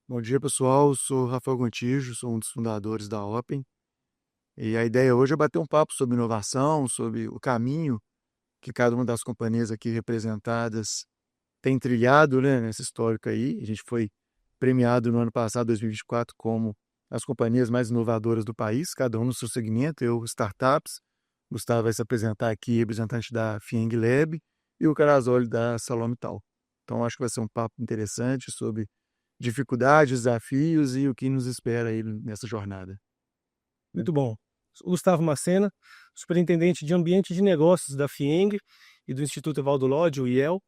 Bom dia, pessoal. Sou Rafael Gontijo, sou um dos fundadores da Open. E a ideia hoje é bater um papo sobre inovação, sobre o caminho que cada uma das companhias aqui representadas tem trilhado, né, nessa histórica aí. A gente foi premiado no ano passado, 2024, como as companhias mais inovadoras do país, cada um no seu segmento. Eu, startups, Gustavo vai se apresentar aqui, representante da Fieng Lab, e o Carazoli da Salomital. Então, acho que vai ser um papo interessante sobre dificuldades, desafios e o que nos espera aí nessa jornada. Muito bom. Gustavo Macena, superintendente de ambiente de negócios da FIENG e do Instituto Evaldo Lodge, o IEL,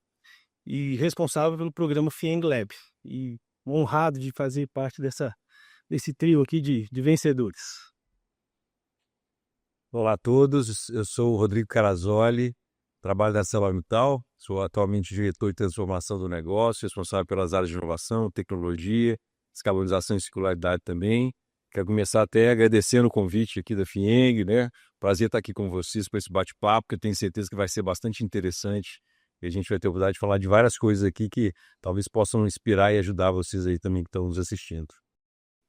e responsável pelo programa FIENG Lab. E honrado de fazer parte desse trio aqui de vencedores. Olá a todos, eu sou o Rodrigo Carazoli, trabalho na ArcelorMittal, sou atualmente diretor de transformação do negócio, responsável pelas áreas de inovação, tecnologia, descarbonização e circularidade também. Quero começar até agradecendo o convite aqui da FIENG, né? Prazer estar aqui com vocês para esse bate-papo, que eu tenho certeza que vai ser bastante interessante. E a gente vai ter a oportunidade de falar de várias coisas aqui que talvez possam inspirar e ajudar vocês aí também que estão nos assistindo.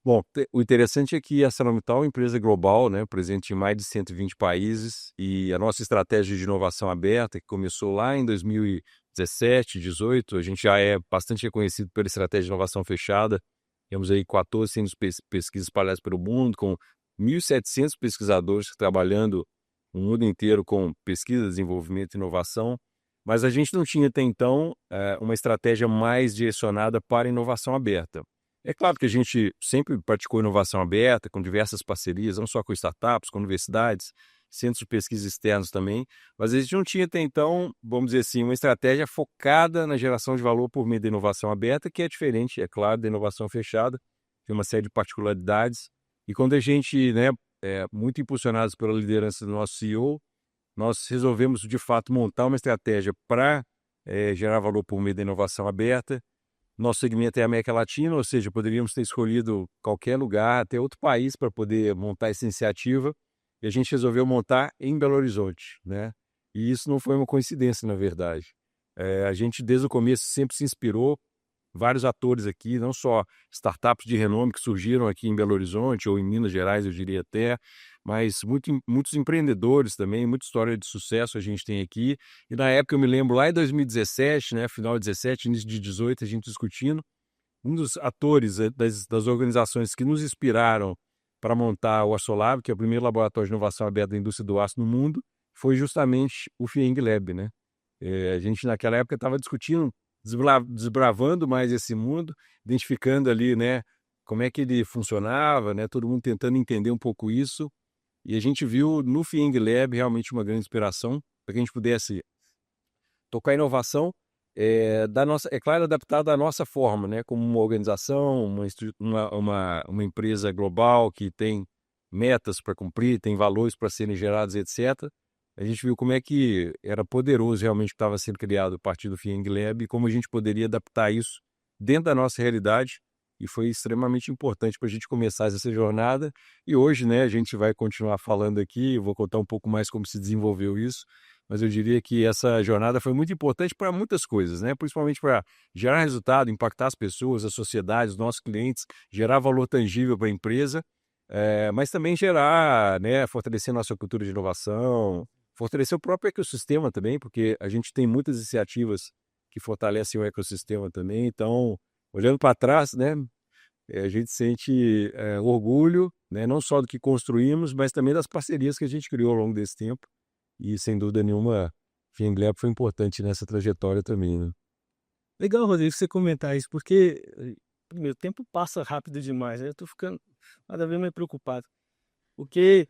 Bom, o interessante é que a ArcelorMittal é uma empresa global, né, presente em mais de 120 países, e a nossa estratégia de inovação aberta, que começou lá em 2017, 2018, a gente já é bastante reconhecido pela estratégia de inovação fechada. Temos aí 14 centros de pesquisa espalhados pelo mundo, com 1.700 pesquisadores trabalhando no mundo inteiro com pesquisa, desenvolvimento e inovação, mas a gente não tinha até então uma estratégia mais direcionada para inovação aberta. É claro que a gente sempre praticou inovação aberta, com diversas parcerias, não só com startups, com universidades, centros de pesquisa externos também, mas a gente não tinha até então, vamos dizer assim, uma estratégia focada na geração de valor por meio da inovação aberta, que é diferente, é claro, da inovação fechada, tem uma série de particularidades. E quando a gente, né, muito impulsionados pela liderança do nosso CEO, nós resolvemos, de fato, montar uma estratégia para gerar valor por meio da inovação aberta. Nosso segmento é a América Latina, ou seja, poderíamos ter escolhido qualquer lugar, até outro país para poder montar essa iniciativa, e a gente resolveu montar em Belo Horizonte, né? E isso não foi uma coincidência, na verdade. A gente, desde o começo, sempre se inspirou, vários atores aqui, não só startups de renome que surgiram aqui em Belo Horizonte ou em Minas Gerais, eu diria até, mas muitos empreendedores também, muita história de sucesso a gente tem aqui. E na época eu me lembro lá em 2017, né, final de 17, início de 18, a gente discutindo, um dos atores das organizações que nos inspiraram para montar o Açolab, que é o primeiro laboratório de inovação aberta da indústria do aço no mundo, foi justamente o FIENG Lab, né? A gente naquela época estava discutindo, desbravando mais esse mundo, identificando ali, né, como é que ele funcionava, né, todo mundo tentando entender um pouco isso, e a gente viu no FIENG Lab realmente uma grande inspiração para que a gente pudesse tocar inovação da nossa, é claro, adaptada à nossa forma, né, como uma organização, uma empresa global que tem metas para cumprir, tem valores para serem gerados, etc. A gente viu como é que era poderoso realmente o que estava sendo criado a partir do FIENG Lab e como a gente poderia adaptar isso dentro da nossa realidade, e foi extremamente importante para a gente começar essa jornada. E hoje, né, a gente vai continuar falando aqui, eu vou contar um pouco mais como se desenvolveu isso, mas eu diria que essa jornada foi muito importante para muitas coisas, né? Principalmente para gerar resultado, impactar as pessoas, a sociedade, os nossos clientes, gerar valor tangível para a empresa, mas também gerar, né, fortalecer nossa cultura de inovação, fortalecer o próprio ecossistema também, porque a gente tem muitas iniciativas que fortalecem o ecossistema também. Então, olhando para trás, né, a gente sente orgulho, né, não só do que construímos, mas também das parcerias que a gente criou ao longo desse tempo. E, sem dúvida nenhuma, FIENG Lab foi importante nessa trajetória também, né? Legal, Rodrigo, você comentar isso, porque meu tempo passa rápido demais, né? Eu tô ficando cada vez mais preocupado. Porque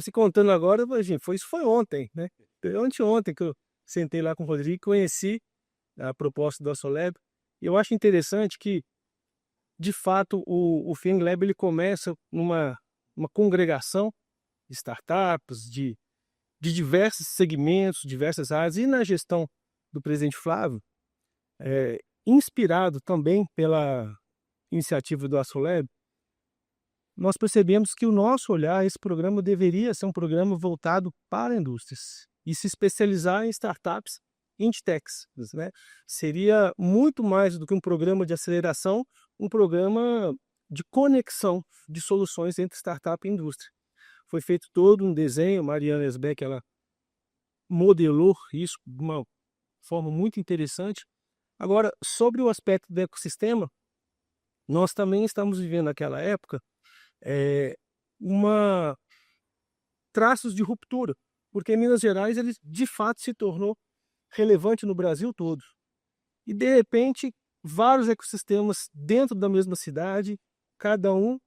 se contando agora, gente, isso foi ontem, né? Foi anteontem que eu sentei lá com o Rodrigo e conheci a proposta do Assolab. E eu acho interessante que, de fato, o FIENG Lab ele começa uma congregação de startups, de diversos segmentos, diversas áreas, e na gestão do presidente Flávio, inspirado também pela iniciativa do Assolab, nós percebemos que o nosso olhar, esse programa deveria ser um programa voltado para indústrias e se especializar em startups Inditex, né? Seria muito mais do que um programa de aceleração, um programa de conexão de soluções entre startup e indústria. Foi feito todo um desenho, Mariana Esbeck, ela modelou isso de uma forma muito interessante. Agora, sobre o aspecto do ecossistema, nós também estamos vivendo naquela época uma traços de ruptura, porque Minas Gerais ele de fato se tornou relevante no Brasil todo. E de repente, vários ecossistemas dentro da mesma cidade, cada um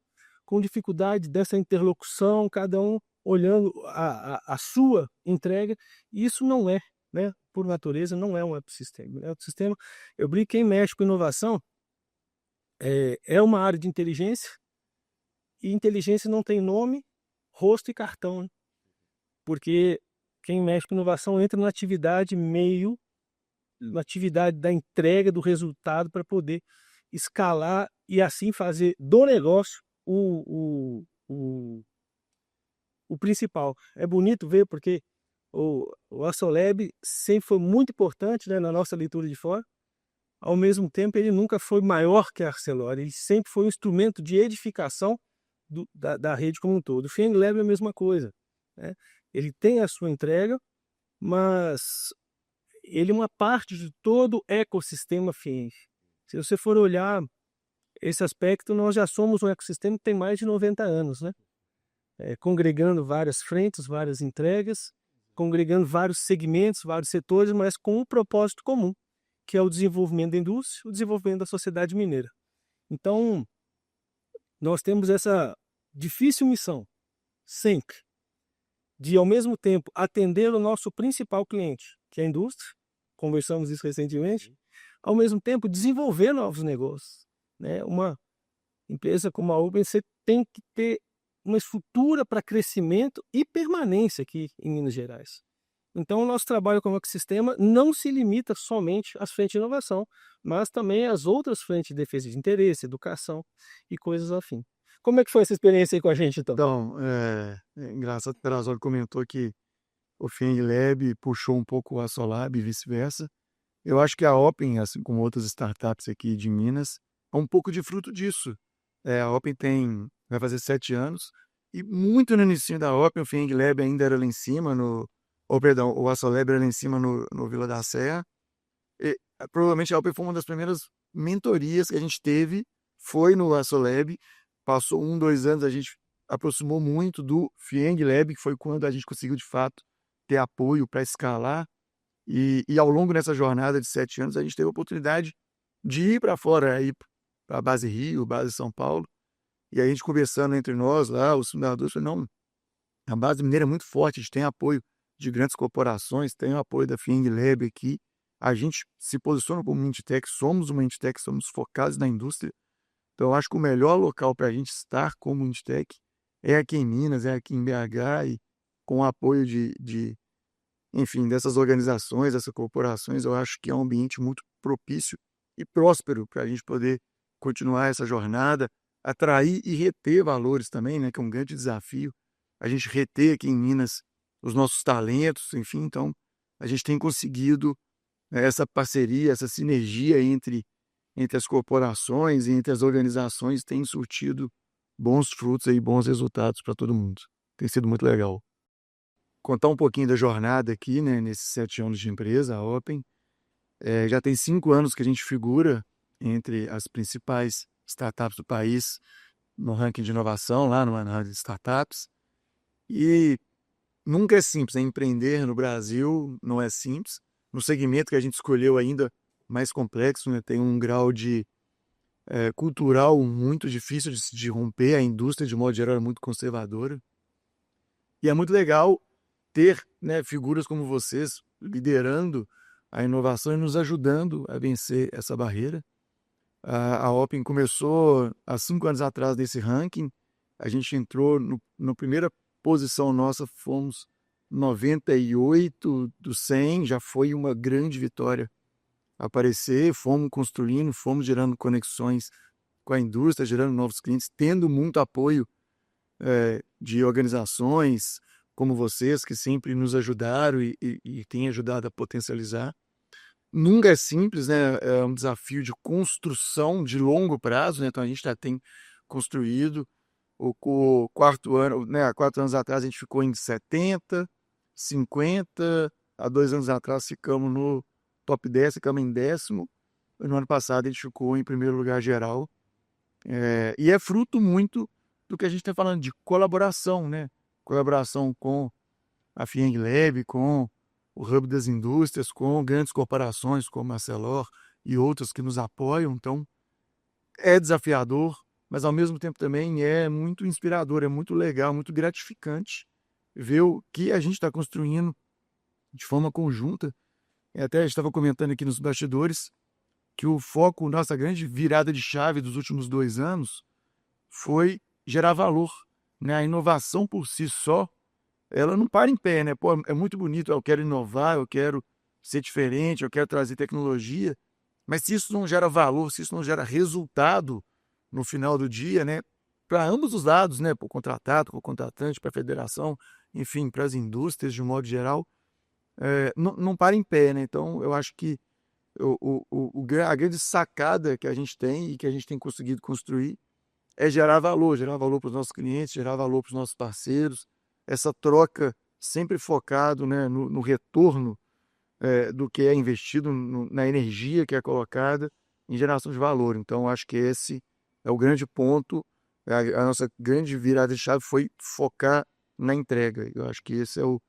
com dificuldade dessa interlocução, cada um olhando a sua entrega. E isso não é, né, por natureza, não é um ecossistema. O ecossistema, eu brinco, quem mexe com inovação é uma área de inteligência, e inteligência não tem nome, rosto e cartão, né? Porque quem mexe com inovação entra na atividade meio, na atividade da entrega do resultado para poder escalar e assim fazer do negócio o principal. É bonito ver porque o Assolab sempre foi muito importante, né, na nossa leitura de fora. Ao mesmo tempo, ele nunca foi maior que a Arcelor, ele sempre foi um instrumento de edificação da rede como um todo. O FIENG Lab é a mesma coisa, né? Ele tem a sua entrega, mas ele é uma parte de todo o ecossistema FIENG. Se você for olhar esse aspecto, nós já somos um ecossistema que tem mais de 90 anos, né? Congregando várias frentes, várias entregas, congregando vários segmentos, vários setores, mas com um propósito comum, que é o desenvolvimento da indústria, o desenvolvimento da sociedade mineira. Então, nós temos essa difícil missão, sempre, de ao mesmo tempo atender o nosso principal cliente, que é a indústria, conversamos isso recentemente, ao mesmo tempo desenvolver novos negócios, né? Uma empresa como a Open, você tem que ter uma estrutura para crescimento e permanência aqui em Minas Gerais. Então, o nosso trabalho como ecossistema não se limita somente às frentes de inovação, mas também às outras frentes de defesa de interesse, educação e coisas afim. Como é que foi essa experiência aí com a gente, então? Então, é engraçado que o Perazoli comentou que o FIENG Lab puxou um pouco o Assolab e vice-versa. Eu acho que a Open, assim como outras startups aqui de Minas, é um pouco de fruto disso. A Open vai fazer 7 anos, e muito no início da Open, o FIENG Lab ainda era lá em cima, o Assolab era lá em cima no Vila da Serra. E, provavelmente a Open foi uma das primeiras mentorias que a gente teve, foi no Assolab. Passou 2 anos, a gente aproximou muito do FIENG Lab, que foi quando a gente conseguiu, de fato, ter apoio para escalar. E ao longo dessa jornada de 7 anos, a gente teve a oportunidade de ir para fora, ir para a base Rio, base São Paulo. E aí a gente conversando entre nós lá, os fundadores, falou, não, a base mineira é muito forte, a gente tem apoio de grandes corporações, tem o apoio da FIENG Lab aqui. A gente se posiciona como uma Inditex, somos uma Inditex, somos focados na indústria. Então, eu acho que o melhor local para a gente estar como Inditex é aqui em Minas, é aqui em BH, e com o apoio enfim, dessas organizações, dessas corporações. Eu acho que é um ambiente muito propício e próspero para a gente poder continuar essa jornada, atrair e reter valores também, né, que é um grande desafio. A gente reter aqui em Minas os nossos talentos, enfim. Então, a gente tem conseguido essa parceria, essa sinergia entre as corporações e entre as organizações, tem surtido bons frutos e bons resultados para todo mundo. Tem sido muito legal. Contar um pouquinho da jornada aqui, né, nesses 7 anos de empresa, a Open. Já tem 5 anos que a gente figura entre as principais startups do país no ranking de inovação, lá no Análise de Startups. E nunca é simples, né? Empreender no Brasil não é simples. No segmento que a gente escolheu ainda mais complexo, né? Tem um grau de cultural muito difícil de romper. A indústria, de modo geral, é muito conservadora. E é muito legal ter, né, figuras como vocês liderando a inovação e nos ajudando a vencer essa barreira. A Open começou há 5 anos atrás nesse ranking. A gente entrou na primeira posição nossa, fomos 98 do 100, já foi uma grande vitória aparecer. Fomos construindo, fomos gerando conexões com a indústria, gerando novos clientes, tendo muito apoio de organizações como vocês, que sempre nos ajudaram e têm ajudado a potencializar. nunca é simples, né? É um desafio de construção de longo prazo, né? Então a gente já tem construído o quarto ano, né? Há 4 anos atrás a gente ficou em 70, 50, há 2 anos atrás ficamos no top 10, ficamos em 10º, e no ano passado a gente ficou em primeiro lugar geral. E é fruto muito do que a gente está falando de colaboração, né? Colaboração com a Fieng Lab, com o Hub das Indústrias, com grandes corporações como a Celor e outras que nos apoiam. Então, é desafiador, mas ao mesmo tempo também é muito inspirador, é muito legal, muito gratificante ver o que a gente está construindo de forma conjunta. Até estava comentando aqui nos bastidores que o foco, nossa grande virada de chave dos últimos 2 anos foi gerar valor, né? A inovação por si só, ela não para em pé, né? Pô, é muito bonito, eu quero inovar, eu quero ser diferente, eu quero trazer tecnologia, mas se isso não gera valor, se isso não gera resultado no final do dia, né? Para ambos os lados, né? Para o contratado, para o contratante, para a federação, enfim, para as indústrias de um modo geral, não para em pé, né? Então, eu acho que a grande sacada que a gente tem e que a gente tem conseguido construir é gerar valor para os nossos clientes, gerar valor para os nossos parceiros, essa troca sempre focado, né, no retorno do que é investido, na energia que é colocada em geração de valor. Então, acho que esse é o grande ponto, a nossa grande virada de chave foi focar na entrega. Eu acho que esse é o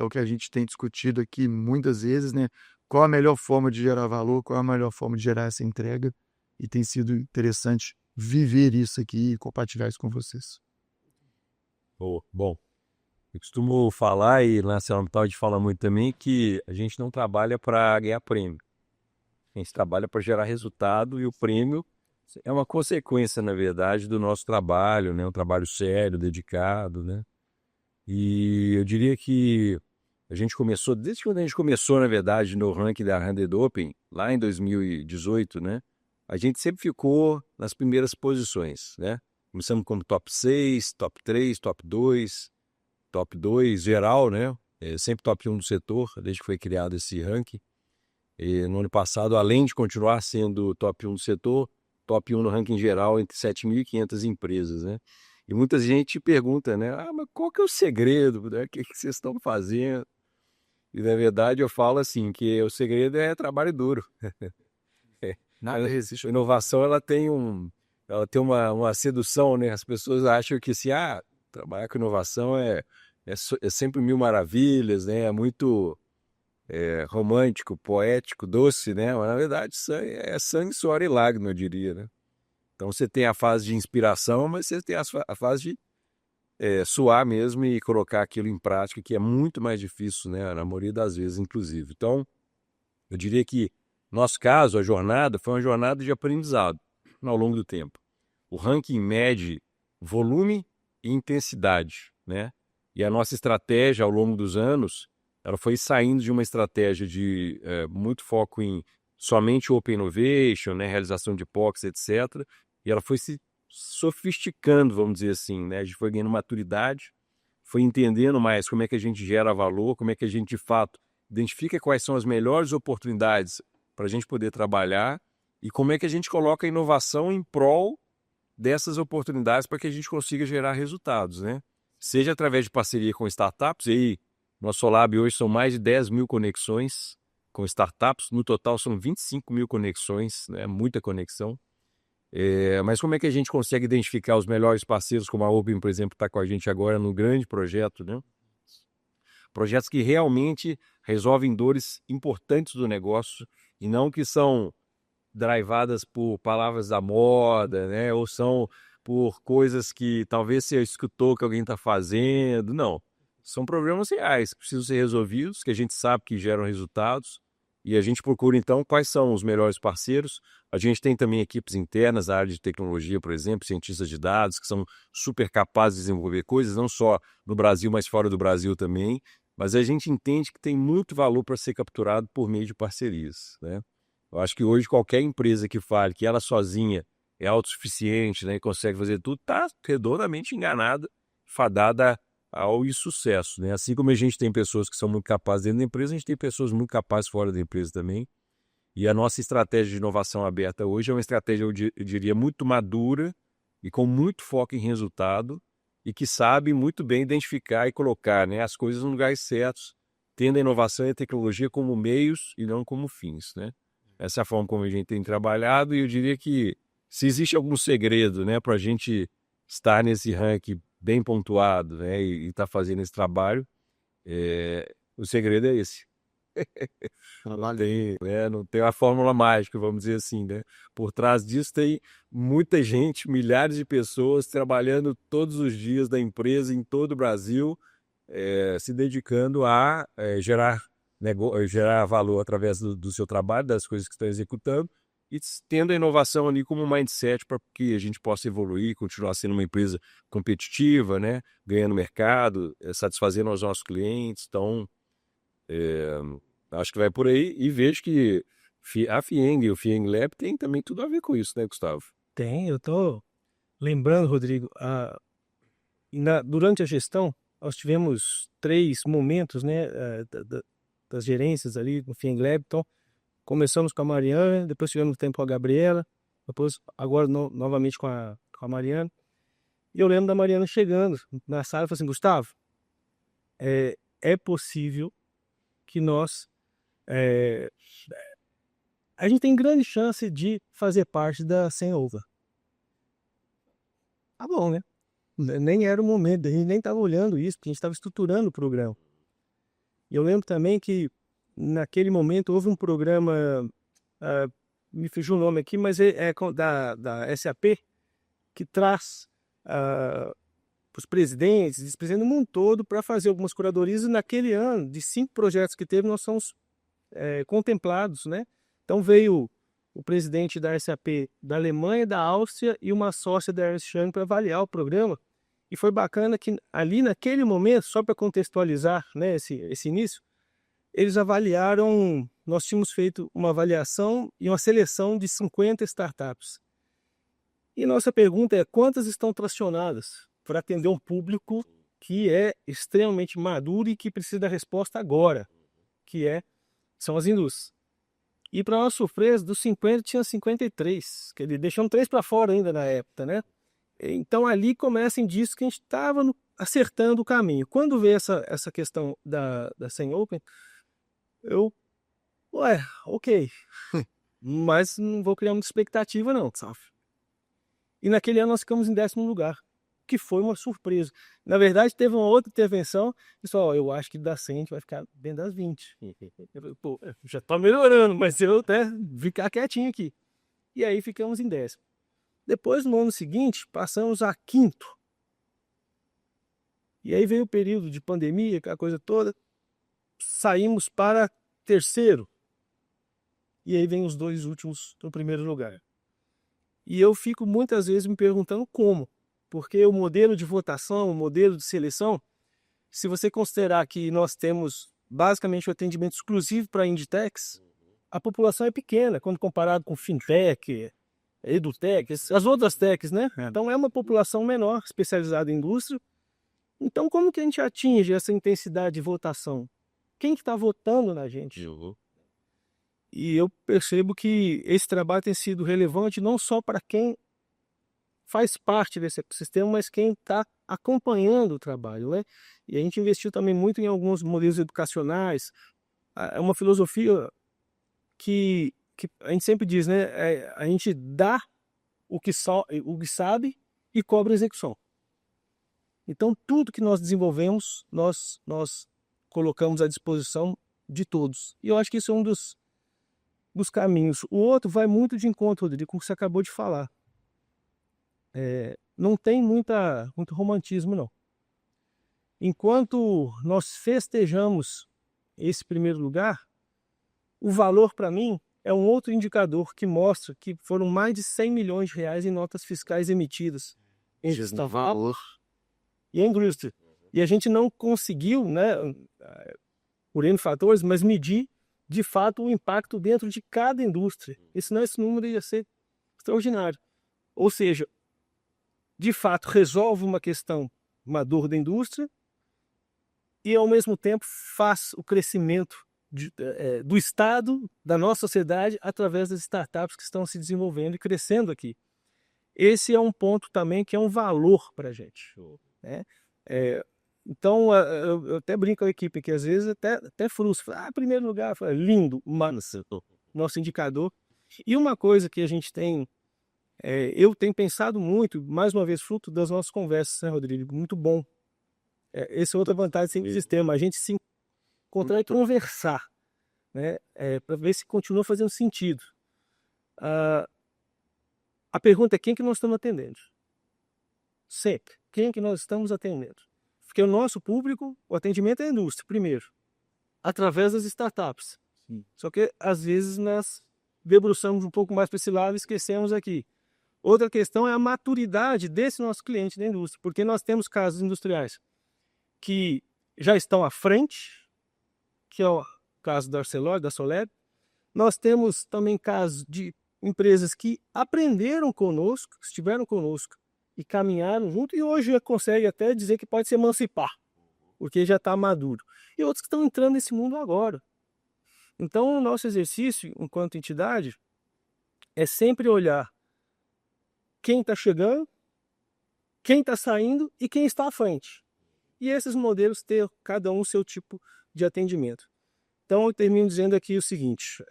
que a gente tem discutido aqui muitas vezes, né? Qual a melhor forma de gerar valor, qual a melhor forma de gerar essa entrega, e tem sido interessante viver isso aqui e compartilhar isso com vocês. Bom, eu costumo falar, e na ArcelorMittal a gente fala muito também, que a gente não trabalha para ganhar prêmio. A gente trabalha para gerar resultado, e o prêmio é uma consequência, na verdade, do nosso trabalho, né? Um trabalho sério, dedicado, né? E eu diria que a gente começou, desde quando a gente começou, na verdade, no ranking da 100 Open, lá em 2018, né? A gente sempre ficou nas primeiras posições, né? Começamos como top 6, top 3, top 2 geral, né? Sempre top 1 do setor, desde que foi criado esse ranking. E no ano passado, além de continuar sendo top 1 do setor, top 1 no ranking geral entre 7.500 empresas, né? E muita gente pergunta, né? Mas qual que é o segredo, né? O que vocês estão fazendo? E, na verdade, eu falo assim, que o segredo é trabalho duro. Nada resiste. A inovação, ela tem uma sedução, né? As pessoas acham que se trabalhar com inovação é sempre mil maravilhas, né? É muito romântico, poético, doce, né? Mas, na verdade, isso é sangue, suor e lágrima, eu diria, né? Então, você tem a fase de inspiração, mas você tem a fase de suar mesmo e colocar aquilo em prática, que é muito mais difícil, né? Na maioria das vezes, inclusive. Então, eu diria que, no nosso caso, a jornada foi uma jornada de aprendizado ao longo do tempo. O ranking mede volume e intensidade, né? E a nossa estratégia ao longo dos anos, ela foi saindo de uma estratégia de muito foco em somente Open Innovation, né? Realização de POCs, etc. E ela foi se sofisticando, vamos dizer assim, né? A gente foi ganhando maturidade, foi entendendo mais como é que a gente gera valor, como é que a gente, de fato, identifica quais são as melhores oportunidades para a gente poder trabalhar e como é que a gente coloca a inovação em prol dessas oportunidades para que a gente consiga gerar resultados, né? Seja através de parceria com startups, e aí, nosso Solab hoje são mais de 10.000 conexões com startups, no total são 25.000 conexões, né? Muita conexão. Mas como é que a gente consegue identificar os melhores parceiros, como a Open, por exemplo, está com a gente agora num grande projeto, né? Projetos que realmente resolvem dores importantes do negócio e não que são drivadas por palavras da moda, né? Ou são por coisas que talvez você escutou que alguém está fazendo. Não. São problemas reais que precisam ser resolvidos, que a gente sabe que geram resultados. E a gente procura, então, quais são os melhores parceiros. A gente tem também equipes internas da área de tecnologia, por exemplo, cientistas de dados, que são super capazes de desenvolver coisas, não só no Brasil, mas fora do Brasil também. Mas a gente entende que tem muito valor para ser capturado por meio de parcerias, né? Eu acho que hoje qualquer empresa que fale que ela sozinha é autossuficiente, né, e consegue fazer tudo, está redondamente enganada, fadada ao insucesso, né? Assim como a gente tem pessoas que são muito capazes dentro da empresa, a gente tem pessoas muito capazes fora da empresa também. E a nossa estratégia de inovação aberta hoje é uma estratégia, eu diria, muito madura e com muito foco em resultado e que sabe muito bem identificar e colocar, né, as coisas nos lugares certos, tendo a inovação e a tecnologia como meios e não como fins, né? Essa é a forma como a gente tem trabalhado e eu diria que se existe algum segredo, né, para a gente estar nesse ranking bem pontuado, né, e estar fazendo esse trabalho, o segredo é esse. Não tem uma fórmula mágica, vamos dizer assim, né? Por trás disso tem muita gente, milhares de pessoas trabalhando todos os dias da empresa em todo o Brasil, se dedicando a gerar valor através do seu trabalho, das coisas que estão executando, e tendo a inovação ali como um mindset para que a gente possa evoluir, continuar sendo uma empresa competitiva, né? Ganhando mercado, satisfazendo os nossos clientes. Então, acho que vai por aí e vejo que a FIENG e o FIENG Lab tem também tudo a ver com isso, né, Gustavo? Tem, eu tô lembrando, Rodrigo, durante a gestão, nós tivemos 3 momentos, né, das gerências ali no FIENG Lab. Então, começamos com a Mariana, depois tivemos tempo com a Gabriela, depois agora novamente com a Mariana. E eu lembro da Mariana chegando na sala e falando assim, Gustavo, é possível que nós... a gente tem grande chance de fazer parte da Senhova. Tá bom, né? Nem era o momento, a gente nem estava olhando isso, porque a gente estava estruturando o programa. E eu lembro também que naquele momento houve um programa, me fugiu o nome aqui, mas da SAP, que traz os presidentes, vice-presidentes do mundo todo para fazer algumas curadorias. E naquele ano, de 5 projetos que teve, nós somos contemplados, né? Então veio o presidente da SAP da Alemanha, da Áustria e uma sócia da Ernst Young para avaliar o programa. E foi bacana que ali naquele momento, só para contextualizar, né, esse início, eles avaliaram, nós tínhamos feito uma avaliação e uma seleção de 50 startups. E nossa pergunta é, quantas estão tracionadas para atender um público que é extremamente maduro e que precisa da resposta agora, são as indústrias. E para nossa surpresa, dos 50 tinha 53, que ele deixando 3 para fora ainda na época, né? Então ali começa indício que a gente estava acertando o caminho. Quando veio essa questão da 100 Open, ok, mas não vou criar muita expectativa não, sabe? E naquele ano nós ficamos em 10º lugar, que foi uma surpresa. Na verdade, teve uma outra intervenção, pessoal, eu acho que da 100 a gente vai ficar dentro das 20. Pô, já tá melhorando, mas eu até ficar quietinho aqui. E aí ficamos em 10º. Depois, no ano seguinte, passamos a 5º. E aí veio o período de pandemia, aquela coisa toda, saímos para 3º. E aí vem os 2 últimos no 1º lugar. E eu fico muitas vezes me perguntando como. Porque o modelo de votação, o modelo de seleção, se você considerar que nós temos basicamente o atendimento exclusivo para Inditex, a população é pequena quando comparado com Fintech, Edutech, as outras techs, né? Então é uma população menor, especializada em indústria. Então como que a gente atinge essa intensidade de votação? Quem que está votando na gente? E eu percebo que esse trabalho tem sido relevante não só para quem faz parte desse ecossistema, mas quem está acompanhando o trabalho, né? E a gente investiu também muito em alguns modelos educacionais. É uma filosofia que a gente sempre diz, né? A gente dá o que sabe e cobra a execução. Então, tudo que nós desenvolvemos, nós colocamos à disposição de todos. E eu acho que isso é um dos caminhos. O outro vai muito de encontro, Rodrigo, com o que você acabou de falar. Não tem muito romantismo, não. Enquanto nós festejamos esse 1º lugar, o valor para mim é um outro indicador que mostra que foram mais de 100 milhões de reais em notas fiscais emitidas em valor e em indústria. E a gente não conseguiu, né, por N fatores, mas medir de fato o impacto dentro de cada indústria. E senão esse número ia ser extraordinário. Ou seja, de fato resolve uma questão, uma dor da indústria, e ao mesmo tempo faz o crescimento do Estado, da nossa sociedade, através das startups que estão se desenvolvendo e crescendo aqui. Esse é um ponto também que é um valor para a gente, né? Então, eu até brinco com a equipe que às vezes até frustra. Primeiro lugar, lindo, massa, nosso indicador. E uma coisa que a gente tem, eu tenho pensado muito, mais uma vez, fruto das nossas conversas, né, Rodrigo? Muito bom. Essa é outra vantagem do sistema, a gente se encontrar e conversar, né? Para ver se continua fazendo sentido. A pergunta é quem que nós estamos atendendo? Sempre. Quem que nós estamos atendendo? Porque o nosso público, o atendimento é a indústria, primeiro, através das startups. Sim. Só que, às vezes, nós debruçamos um pouco mais para esse lado e esquecemos aqui. Outra questão é a maturidade desse nosso cliente da indústria, porque nós temos casos industriais que já estão à frente, que é o caso da Arcelor, da Soleb. Nós temos também casos de empresas que aprenderam conosco, estiveram conosco e caminharam junto, e hoje já consegue até dizer que pode se emancipar, porque já está maduro. E outros que estão entrando nesse mundo agora. Então, o nosso exercício, enquanto entidade, é sempre olhar quem está chegando, quem está saindo e quem está à frente. E esses modelos ter cada um seu tipo de atendimento. Então, eu termino dizendo aqui o seguinte: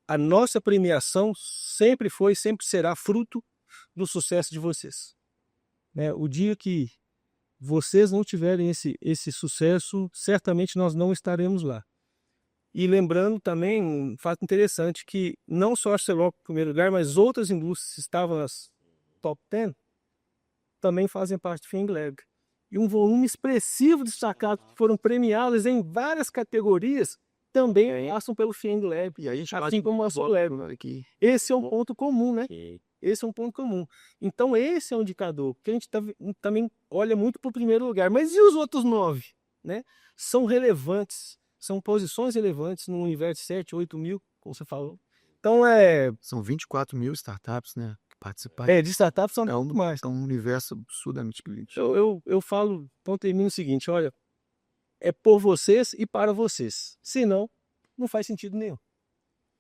a nossa premiação sempre foi, sempre será fruto do sucesso de vocês, né? O dia que vocês não tiverem esse sucesso, certamente nós não estaremos lá. E lembrando também um fato interessante, que não só a Arcelor em primeiro lugar, mas outras indústrias que estavam nas top 10 também fazem parte do FIENG Lab. E um volume expressivo de destacados que foram premiados em várias categorias também passam pelo FIENG Lab, E aí a gente assim como a Soleb. aqui. Esse é um ponto comum, né? Esse é um ponto comum. Então, esse é um indicador, porque a gente também olha muito para o primeiro lugar. Mas e os outros 9? Né? São relevantes, são posições relevantes no universo de 7, 8 mil, como você falou. Então, São 24 mil startups, né, que participaram. de startups são muito mais. É um universo absurdamente grande. Eu falo, então termino o seguinte: olha, é por vocês e para vocês. Senão, não faz sentido nenhum.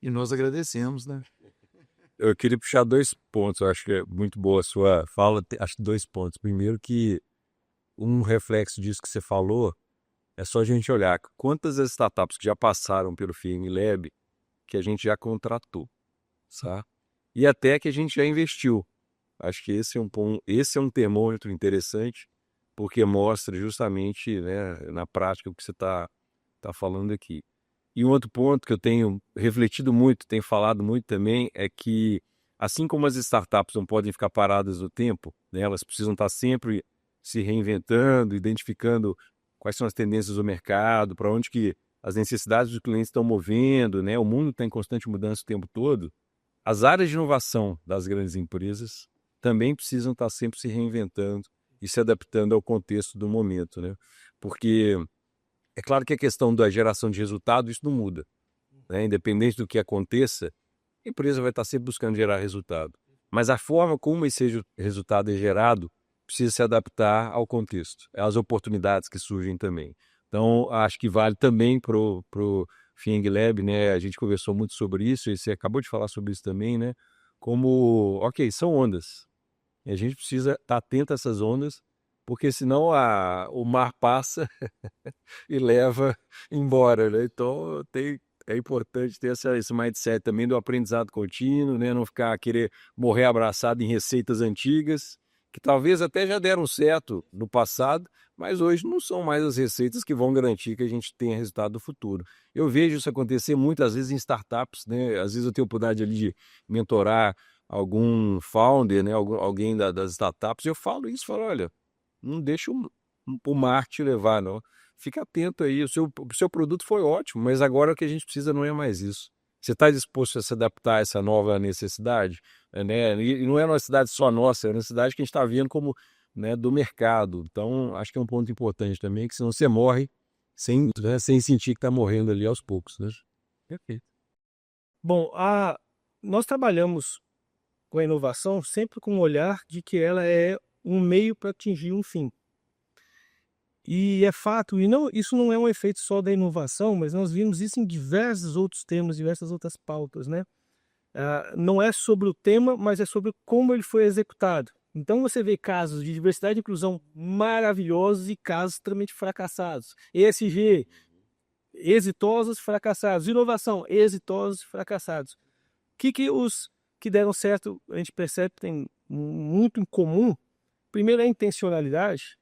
E nós agradecemos, né? Eu queria puxar 2 pontos, eu acho que é muito boa a sua fala, acho 2 pontos. Primeiro que um reflexo disso que você falou, é só a gente olhar quantas das startups que já passaram pelo FIENG Lab que a gente já contratou, sabe? E até que a gente já investiu. Acho que esse é um termômetro interessante, porque mostra justamente, né, na prática o que você tá falando aqui. E um outro ponto que eu tenho refletido muito, tenho falado muito também, é que assim como as startups não podem ficar paradas no tempo, né, elas precisam estar sempre se reinventando, identificando quais são as tendências do mercado, para onde que as necessidades dos clientes estão movendo, né? O mundo está em constante mudança o tempo todo. As áreas de inovação das grandes empresas também precisam estar sempre se reinventando e se adaptando ao contexto do momento, né? Porque é claro que a questão da geração de resultado, isso não muda, né? Independente do que aconteça, a empresa vai estar sempre buscando gerar resultado. Mas a forma como esse resultado é gerado precisa se adaptar ao contexto, às oportunidades que surgem também. Então, acho que vale também para o FIENG Lab, né? A gente conversou muito sobre isso, e você acabou de falar sobre isso também, né? Como, ok, são ondas. E a gente precisa estar atento a essas ondas, porque senão o mar passa e leva embora, né? Então, é importante ter esse mindset também do aprendizado contínuo, né? Não querer morrer abraçado em receitas antigas, que talvez até já deram certo no passado, mas hoje não são mais as receitas que vão garantir que a gente tenha resultado no futuro. Eu vejo isso acontecer muitas vezes em startups, né? Às vezes eu tenho a oportunidade ali de mentorar algum founder, né? Alguém das startups, eu falo isso, olha, não deixa o mar te levar, não. Fica atento aí, o seu produto foi ótimo, mas agora o que a gente precisa não é mais isso. Você está disposto a se adaptar a essa nova necessidade? Né? E não é uma necessidade só nossa, é uma necessidade que a gente está vendo como, né, do mercado. Então, acho que é um ponto importante também, que senão você morre sem sentir que está morrendo ali aos poucos. Né? Perfeito. Bom, nós trabalhamos com a inovação sempre com o olhar de que ela é um meio para atingir um fim. E é fato, e não, isso não é um efeito só da inovação, mas nós vimos isso em diversos outros temas, diversas outras pautas, né? Não é sobre o tema, mas é sobre como ele foi executado. Então você vê casos de diversidade e inclusão maravilhosos e casos extremamente fracassados. ESG, exitosos, fracassados. Inovação, exitosos, fracassados. O que os que deram certo, a gente percebe que tem muito em comum. Primeiro é a intencionalidade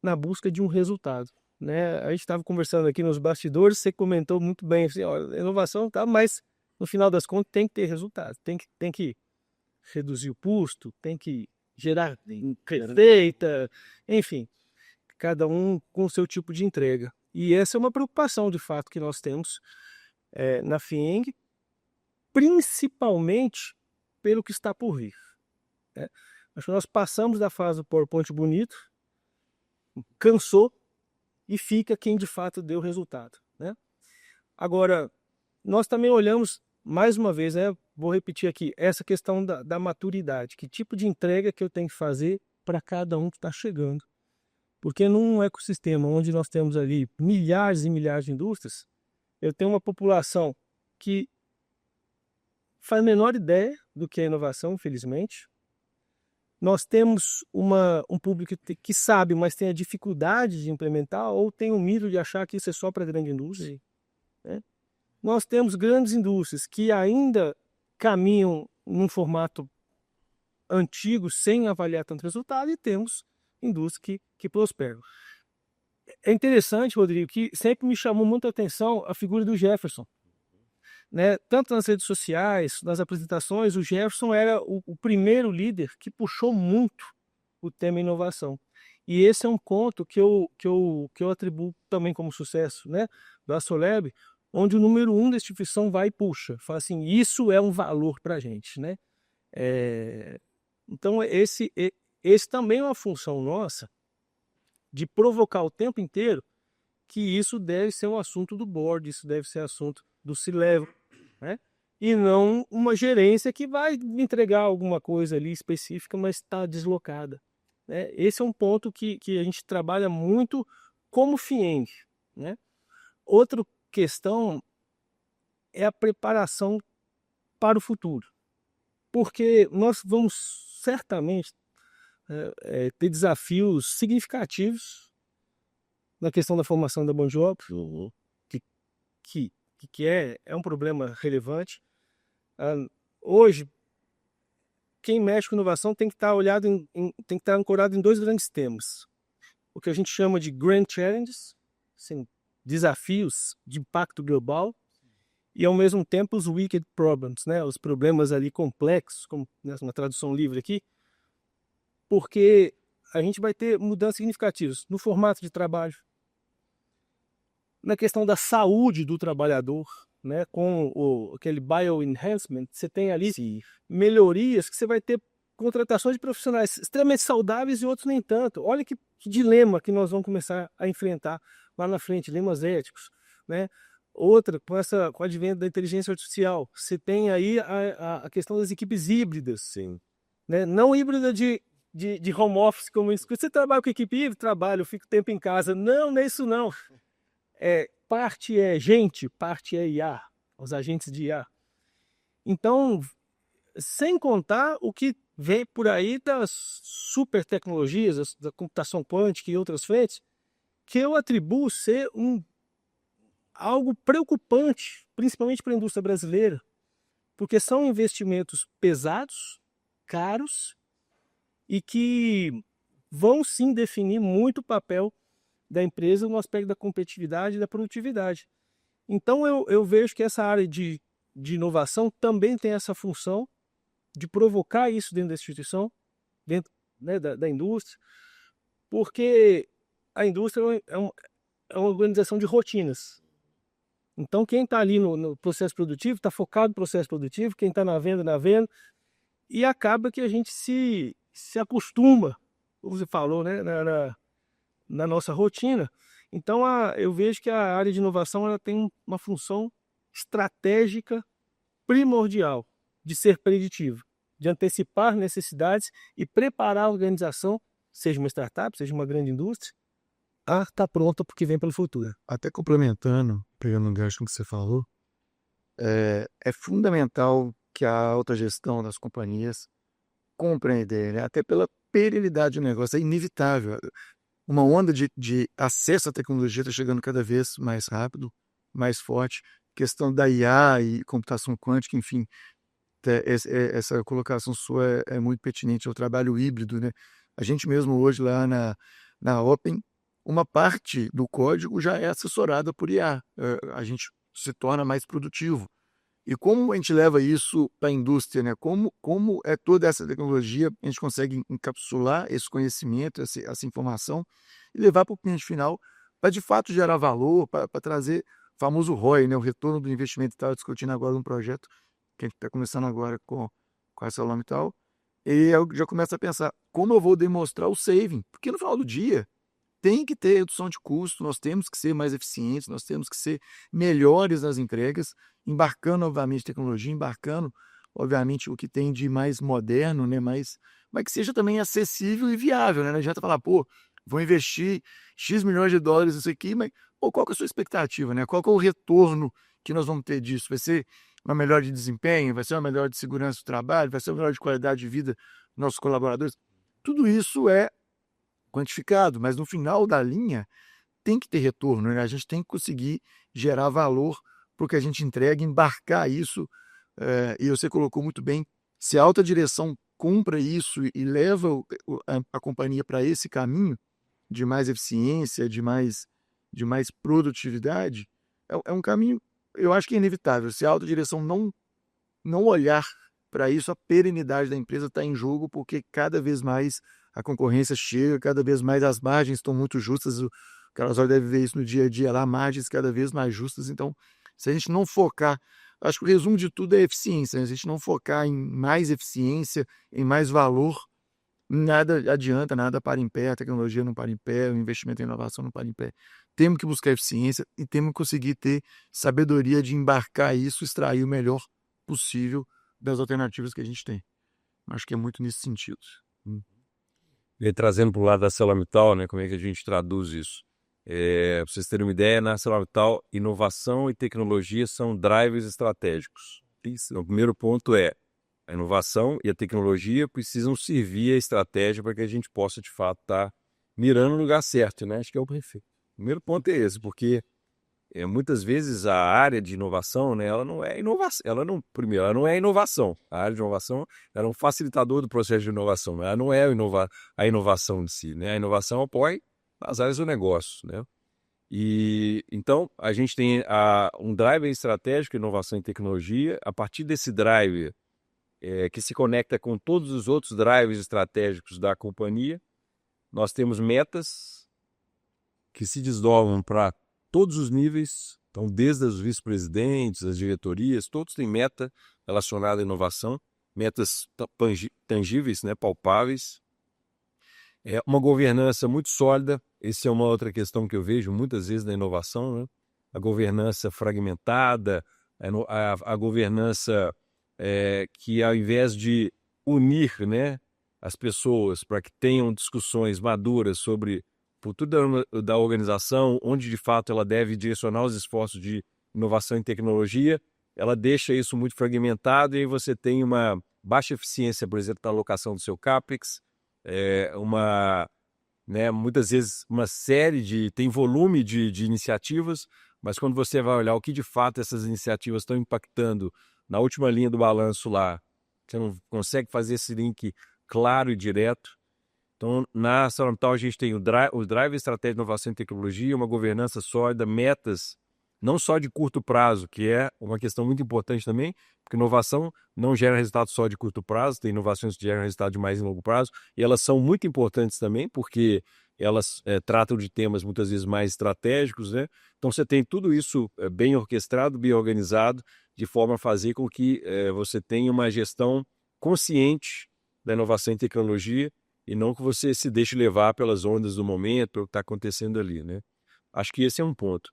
na busca de um resultado, né? A gente estava conversando aqui nos bastidores, você comentou muito bem, assim, olha, inovação tá, mas no final das contas tem que ter resultado, tem que reduzir o custo, tem que gerar receita, enfim, cada um com o seu tipo de entrega. E essa é uma preocupação, de fato, que nós temos na FIENG, principalmente pelo que está por vir, né? Acho que nós passamos da fase do PowerPoint bonito, cansou e fica quem de fato deu resultado, né? Agora, nós também olhamos, mais uma vez, vou repetir aqui, essa questão da maturidade. Que tipo de entrega que eu tenho que fazer para cada um que está chegando? Porque num ecossistema onde nós temos ali milhares e milhares de indústrias, eu tenho uma população que faz a menor ideia do que é inovação, infelizmente. Nós temos um público que sabe, mas tem a dificuldade de implementar ou tem o medo de achar que isso é só para a grande indústria, né? Nós temos grandes indústrias que ainda caminham num formato antigo, sem avaliar tanto resultado, e temos indústrias que prosperam. É interessante, Rodrigo, que sempre me chamou muita atenção a figura do Jefferson, né? Tanto nas redes sociais, nas apresentações, o Jefferson era o primeiro líder que puxou muito o tema inovação. E esse é um ponto que eu atribuo também como sucesso, né, da Soleb, onde o número 1 da instituição vai e puxa, fala assim, isso é um valor para a gente, né? Então esse também é uma função nossa de provocar o tempo inteiro que isso deve ser um assunto do board, isso deve ser assunto do C-Level, né? E não uma gerência que vai entregar alguma coisa ali específica, mas está deslocada, né? Esse é um ponto que a gente trabalha muito como FIENG, né? Outra questão é a preparação para o futuro, porque nós vamos certamente ter desafios significativos na questão da formação da mão de obra, que é um problema relevante. Hoje, quem mexe com inovação tem que estar tem que estar ancorado em 2 grandes temas: o que a gente chama de Grand Challenges, assim, desafios de impacto global, e ao mesmo tempo os Wicked Problems, né? Os problemas ali complexos, como na tradução livre aqui, porque a gente vai ter mudanças significativas no formato de trabalho, na questão da saúde do trabalhador, né? Com aquele bioenhancement, você tem ali melhorias que você vai ter contratações de profissionais extremamente saudáveis e outros nem tanto. Olha que dilema que nós vamos começar a enfrentar lá na frente, dilemas éticos, né? Outra, com o advento da inteligência artificial, você tem aí a questão das equipes híbridas. Sim. Né? Não híbrida de home office, como isso. Você trabalha com equipe híbrida? Trabalho, eu fico tempo em casa. Não é isso não. Parte é gente, parte é IA, os agentes de IA. Então, sem contar o que vem por aí das super tecnologias, da computação quântica e outras frentes, que eu atribuo ser algo preocupante, principalmente para a indústria brasileira, porque são investimentos pesados, caros, e que vão sim definir muito o papel da empresa no aspecto da competitividade e da produtividade. Então eu vejo que essa área de inovação também tem essa função de provocar isso dentro da instituição, dentro, né, da indústria, porque a indústria é uma organização de rotinas. Então quem está ali no processo produtivo está focado no processo produtivo, quem está na venda, e acaba que a gente se acostuma, como você falou, né, na nossa rotina. Então eu vejo que a área de inovação ela tem uma função estratégica primordial de ser preditiva, de antecipar necessidades e preparar a organização, seja uma startup, seja uma grande indústria, está pronta porque vem pelo futuro. Até complementando, pegando um gancho no que você falou, é fundamental que a autogestão das companhias compre a ideia, né? Até pela perenidade do negócio, é inevitável. Uma onda de acesso à tecnologia está chegando cada vez mais rápido, mais forte. Questão da IA e computação quântica, enfim, essa colocação sua é muito pertinente ao trabalho híbrido, né? A gente mesmo hoje lá na Open, uma parte do código já é assessorada por IA. A gente se torna mais produtivo. E como a gente leva isso para a indústria, né? Como é toda essa tecnologia, a gente consegue encapsular esse conhecimento, essa informação e levar para o cliente final para de fato gerar valor, para trazer o famoso ROI, né? O retorno do investimento. Estava discutindo agora um projeto que a gente está começando agora com essa lama e tal, e eu já começo a pensar como eu vou demonstrar o saving, porque no final do dia tem que ter redução de custo, nós temos que ser mais eficientes, nós temos que ser melhores nas entregas, embarcando, obviamente, tecnologia, embarcando, obviamente, o que tem de mais moderno, né? Mas que seja também acessível e viável, né? Não adianta falar, pô, vou investir X milhões de dólares nisso aqui, mas pô, qual que é a sua expectativa, né? Qual que é o retorno que nós vamos ter disso? Vai ser uma melhora de desempenho, vai ser uma melhora de segurança do trabalho, vai ser uma melhora de qualidade de vida dos nossos colaboradores? Tudo isso é quantificado, mas no final da linha tem que ter retorno, né? A gente tem que conseguir gerar valor para o que a gente entrega, embarcar isso, e você colocou muito bem, se a alta direção compra isso e leva a companhia para esse caminho de mais eficiência, de mais produtividade, é um caminho, eu acho que é inevitável. Se a alta direção não olhar para isso, a perenidade da empresa está em jogo, porque cada vez mais a concorrência chega, cada vez mais as margens estão muito justas. O Carlos deve ver isso no dia a dia lá, margens cada vez mais justas. Então, se a gente não focar, acho que o resumo de tudo é eficiência, né? Se a gente não focar em mais eficiência, em mais valor, nada adianta, nada para em pé, a tecnologia não para em pé, o investimento em inovação não para em pé. Temos que buscar eficiência e temos que conseguir ter sabedoria de embarcar isso, extrair o melhor possível das alternativas que a gente tem. Acho que é muito nesse sentido. E trazendo para o lado da ArcelorMittal, né, como é que a gente traduz isso? Para vocês terem uma ideia, na ArcelorMittal, inovação e tecnologia são drivers estratégicos. O primeiro ponto é a inovação e a tecnologia precisam servir a estratégia para que a gente possa, de fato, estar mirando no lugar certo, né? Acho que é o primeiro ponto é esse, porque muitas vezes a área de inovação, né, ela não é inovação, ela não é inovação. A área de inovação ela é um facilitador do processo de inovação, ela não é a inovação em si, né? A inovação apoia as áreas do negócio, né? E então a gente tem um driver estratégico, inovação e tecnologia. A partir desse driver que se conecta com todos os outros drivers estratégicos da companhia, nós temos metas que se desdobram para todos os níveis, então desde os vice-presidentes, as diretorias, todos têm meta relacionada à inovação, metas tangíveis, né, palpáveis. É uma governança muito sólida, essa é uma outra questão que eu vejo muitas vezes na inovação, né? A governança fragmentada, a governança que ao invés de unir, né, as pessoas para que tenham discussões maduras sobre o futuro da organização, onde de fato ela deve direcionar os esforços de inovação e tecnologia, ela deixa isso muito fragmentado e aí você tem uma baixa eficiência, por exemplo, na alocação do seu CAPEX, muitas vezes tem volume de iniciativas, mas quando você vai olhar o que de fato essas iniciativas estão impactando na última linha do balanço lá, você não consegue fazer esse link claro e direto. Então, na ArcelorMittal, a gente tem o drive estratégia de inovação e tecnologia, uma governança sólida, metas, não só de curto prazo, que é uma questão muito importante também, porque inovação não gera resultado só de curto prazo, tem inovações que geram resultado de mais em longo prazo, e elas são muito importantes também, porque elas tratam de temas muitas vezes mais estratégicos, né? Então, você tem tudo isso bem orquestrado, bem organizado, de forma a fazer com que você tenha uma gestão consciente da inovação e tecnologia, e não que você se deixe levar pelas ondas do momento, pelo que está acontecendo ali, né? Acho que esse é um ponto.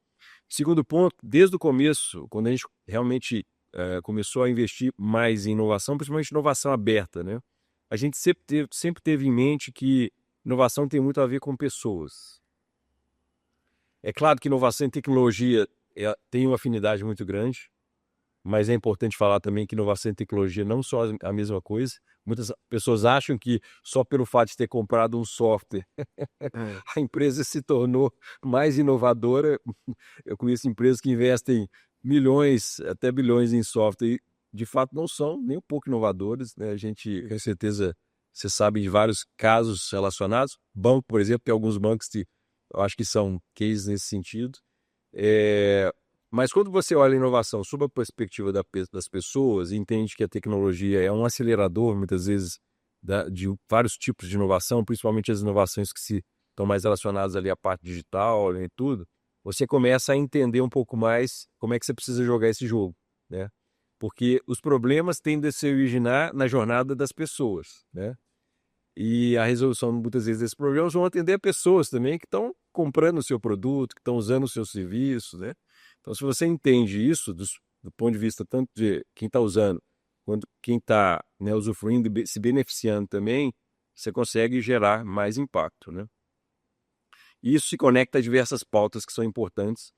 Segundo ponto, desde o começo, quando a gente realmente começou a investir mais em inovação, principalmente inovação aberta, né? A gente sempre teve em mente que inovação tem muito a ver com pessoas. É claro que inovação e tecnologia tem uma afinidade muito grande, mas é importante falar também que inovação e tecnologia não são a mesma coisa. Muitas pessoas acham que só pelo fato de ter comprado um software, É, a empresa se tornou mais inovadora. Eu conheço empresas que investem milhões, até bilhões em software e, de fato, não são nem um pouco inovadoras, né? A gente, com certeza, você sabe de vários casos relacionados. Banco, por exemplo, tem alguns bancos que eu acho que são cases nesse sentido. Mas quando você olha a inovação sob a perspectiva das pessoas e entende que a tecnologia é um acelerador, muitas vezes, de vários tipos de inovação, principalmente as inovações que estão mais relacionadas ali à parte digital, né, e tudo, você começa a entender um pouco mais como é que você precisa jogar esse jogo, né? Porque os problemas tendem a se originar na jornada das pessoas, né? E a resolução, muitas vezes, desses problemas vão atender pessoas também que estão comprando o seu produto, que estão usando o seu serviço, né? Então, se você entende isso do ponto de vista tanto de quem está usando, quanto quem está, né, usufruindo e se beneficiando também, você consegue gerar mais impacto, né? E isso se conecta a diversas pautas que são importantes,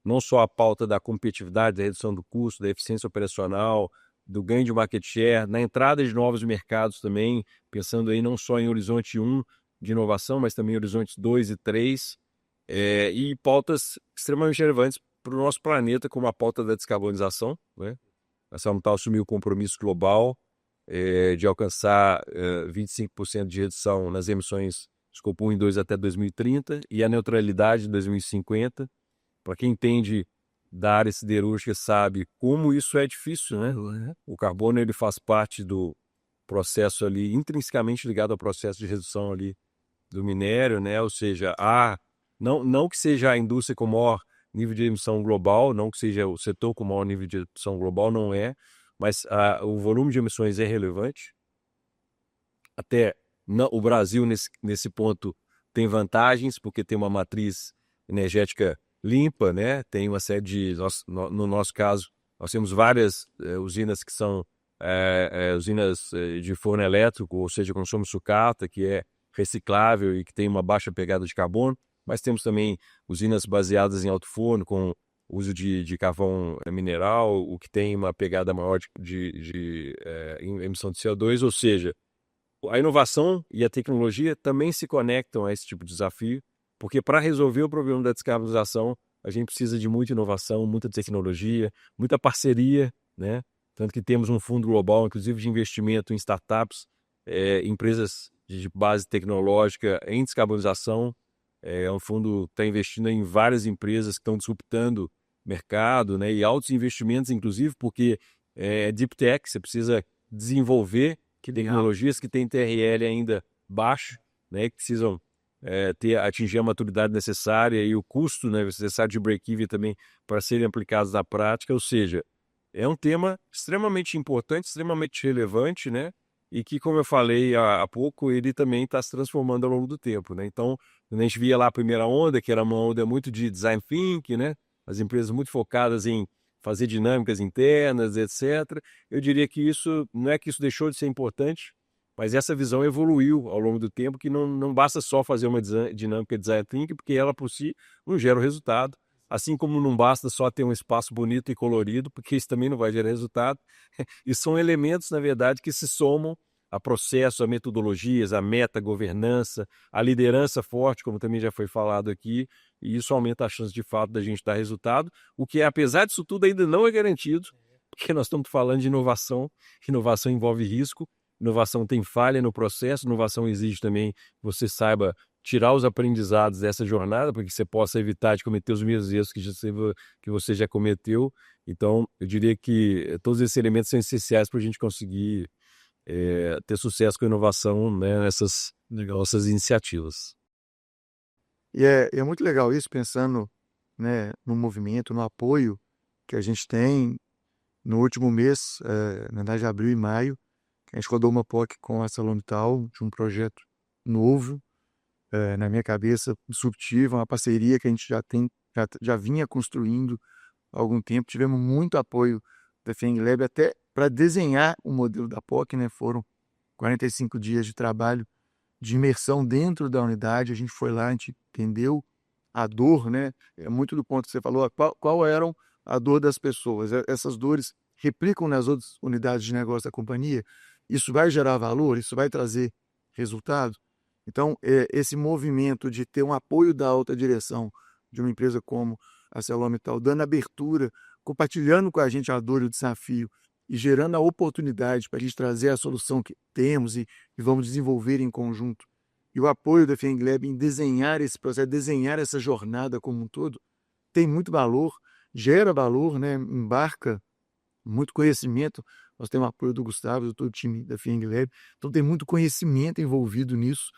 não só a pauta da competitividade, da redução do custo, da eficiência operacional, do ganho de market share, na entrada de novos mercados também, pensando aí não só em horizonte 1 de inovação, mas também em horizontes 2 e 3, e pautas extremamente relevantes para o nosso planeta, como a pauta da descarbonização, né? A ArcelorMittal assumiu o compromisso global de alcançar 25% de redução nas emissões Scope 1 e 2 até 2030 e a neutralidade em 2050. Para quem entende da área siderúrgica sabe como isso é difícil, né? O carbono ele faz parte do processo ali, intrinsecamente ligado ao processo de redução ali do minério, né? Ou seja, não que seja a indústria com maior nível de emissão global, não que seja o setor com maior nível de emissão global, não é, mas o volume de emissões é relevante. Até o Brasil, nesse ponto, tem vantagens, porque tem uma matriz energética limpa, né? Tem uma série de, no nosso caso, nós temos várias usinas que são usinas de forno elétrico, ou seja, consumo sucata, que é reciclável e que tem uma baixa pegada de carbono, mas temos também usinas baseadas em alto forno, com uso de carvão mineral, o que tem uma pegada maior de emissão de CO2, ou seja, a inovação e a tecnologia também se conectam a esse tipo de desafio, porque para resolver o problema da descarbonização, a gente precisa de muita inovação, muita tecnologia, muita parceria, né? Tanto que temos um fundo global, inclusive de investimento em startups, empresas de base tecnológica em descarbonização. É um fundo que está investindo em várias empresas que estão disruptando o mercado, né? E altos investimentos, inclusive, porque é deep tech, você precisa desenvolver tecnologias que têm TRL ainda baixo, né, que precisam atingir a maturidade necessária e o custo, né, necessário de break-even também para serem aplicados na prática. Ou seja, é um tema extremamente importante, extremamente relevante, né, e que, como eu falei há pouco, ele também está se transformando ao longo do tempo, né. Então, a gente via lá a primeira onda, que era uma onda muito de design thinking, né, as empresas muito focadas em fazer dinâmicas internas, etc. Eu diria que isso, não é que isso deixou de ser importante, mas essa visão evoluiu ao longo do tempo, que não basta só fazer uma dinâmica design thinking, porque ela por si não gera o resultado, assim como não basta só ter um espaço bonito e colorido, porque isso também não vai gerar resultado. E são elementos, na verdade, que se somam a processos, a metodologias, a meta, governança, a liderança forte, como também já foi falado aqui, e isso aumenta a chance de fato da gente dar resultado, o que, apesar disso tudo, ainda não é garantido, porque nós estamos falando de inovação envolve risco, inovação tem falha no processo, inovação exige também que você saiba tirar os aprendizados dessa jornada, para que você possa evitar de cometer os mesmos erros que você já cometeu. Então, eu diria que todos esses elementos são essenciais para a gente conseguir ter sucesso com a inovação, né, nessas nossas iniciativas. E é muito legal isso, pensando, né, no movimento, no apoio que a gente tem. No último mês, na verdade, abril e maio, a gente rodou uma POC com a ArcelorMittal de um projeto novo, na minha cabeça, disruptivo, uma parceria que a gente já vinha construindo há algum tempo. Tivemos muito apoio da FENG Lab até para desenhar o modelo da POC, né? Foram 45 dias de trabalho de imersão dentro da unidade. A gente foi lá, a gente entendeu a dor, né? É muito do ponto que você falou, qual eram a dor das pessoas. Essas dores replicam nas outras unidades de negócio da companhia. Isso vai gerar valor, isso vai trazer resultado. Então, esse movimento de ter um apoio da alta direção de uma empresa como a ArcelorMittal, dando abertura, compartilhando com a gente a dor e o desafio e gerando a oportunidade para a gente trazer a solução que temos e vamos desenvolver em conjunto. E o apoio da FIENG Lab em desenhar esse processo, desenhar essa jornada como um todo, tem muito valor, gera valor, né? Embarca muito conhecimento. Nós temos o apoio do Gustavo, do todo o time da FIENG Lab, então tem muito conhecimento envolvido nisso,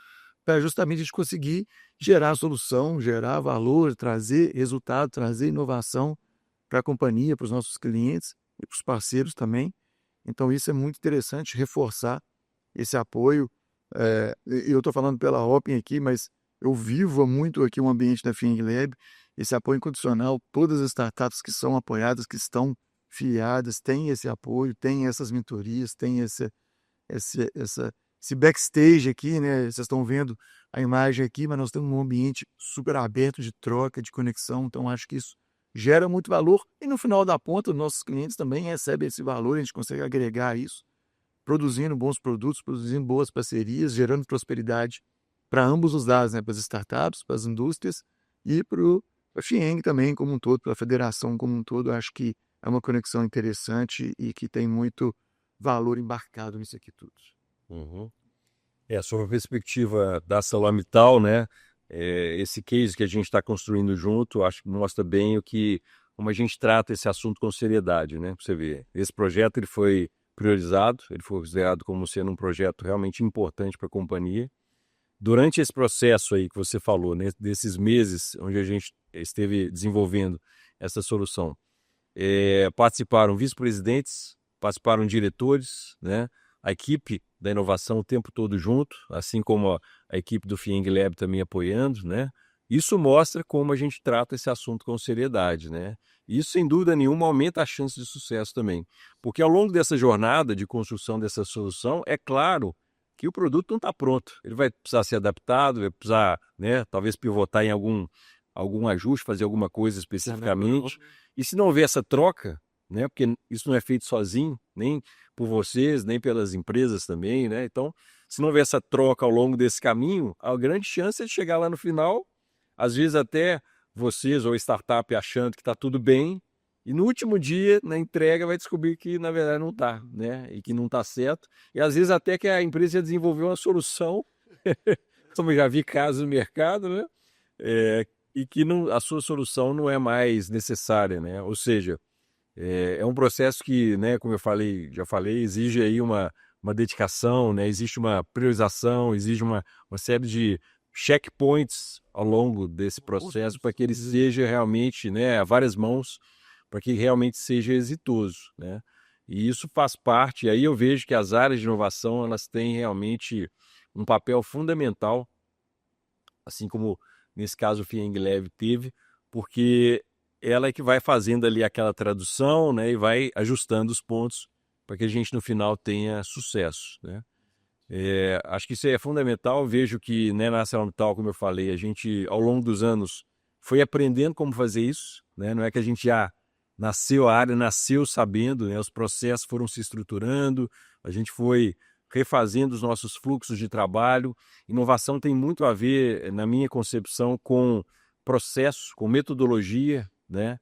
para justamente a gente conseguir gerar solução, gerar valor, trazer resultado, trazer inovação para a companhia, para os nossos clientes e para os parceiros também. Então isso é muito interessante, reforçar esse apoio. Eu estou falando pela Hopin aqui, mas eu vivo muito aqui o ambiente da FIENG Lab, esse apoio incondicional, todas as startups que são apoiadas, que estão filiadas, têm esse apoio, têm essas mentorias, têm esse backstage aqui, né? Vocês estão vendo a imagem aqui, mas nós temos um ambiente super aberto de troca, de conexão, então acho que isso gera muito valor e no final da ponta, os nossos clientes também recebem esse valor, a gente consegue agregar isso, produzindo bons produtos, produzindo boas parcerias, gerando prosperidade para ambos os lados, né? Para as startups, para as indústrias e para a FIENG também como um todo, para a federação como um todo. Acho que é uma conexão interessante e que tem muito valor embarcado nisso aqui tudo. Uhum. Sob a perspectiva da ArcelorMittal, né, esse case que a gente está construindo junto, acho que mostra bem como a gente trata esse assunto com seriedade, né? Pra você ver, esse projeto ele foi priorizado, ele foi considerado como sendo um projeto realmente importante para a companhia. Durante esse processo aí que você falou, né, desses meses onde a gente esteve desenvolvendo essa solução, participaram vice-presidentes, participaram diretores, né, a equipe da inovação o tempo todo junto, assim como a equipe do FIENG Lab também apoiando, né? Isso mostra como a gente trata esse assunto com seriedade, né? Isso, sem dúvida nenhuma, aumenta a chance de sucesso também. Porque ao longo dessa jornada de construção dessa solução, é claro que o produto não está pronto. Ele vai precisar ser adaptado, vai precisar, né, talvez pivotar em algum ajuste, fazer alguma coisa especificamente. E se não houver essa troca, né, porque isso não é feito sozinho, nem por vocês, nem pelas empresas também, né? Então, se não houver essa troca ao longo desse caminho, a grande chance é de chegar lá no final, às vezes até vocês ou a startup achando que está tudo bem, e no último dia, na entrega, vai descobrir que na verdade não está, né? E que não está certo. E às vezes até que a empresa já desenvolveu uma solução, como eu já vi casos no mercado, né? E que a sua solução não é mais necessária, né? Ou seja, é um processo que, né, como já falei, exige aí uma dedicação, né? Existe uma priorização, exige uma série de checkpoints ao longo desse processo para que ele seja realmente, né, a várias mãos, para que realmente seja exitoso, né? E isso faz parte, aí eu vejo que as áreas de inovação, elas têm realmente um papel fundamental, assim como nesse caso o FIENG Lab teve, porque ela é que vai fazendo ali aquela tradução, né, e vai ajustando os pontos para que a gente no final tenha sucesso, né? Acho que isso é fundamental. Eu vejo que, né, na ArcelorMittal, como eu falei, a gente ao longo dos anos foi aprendendo como fazer isso, né? Não é que a gente já nasceu, a área nasceu sabendo, né? Os processos foram se estruturando, a gente foi refazendo os nossos fluxos de trabalho. Inovação tem muito a ver, na minha concepção, com processo, com metodologia, né?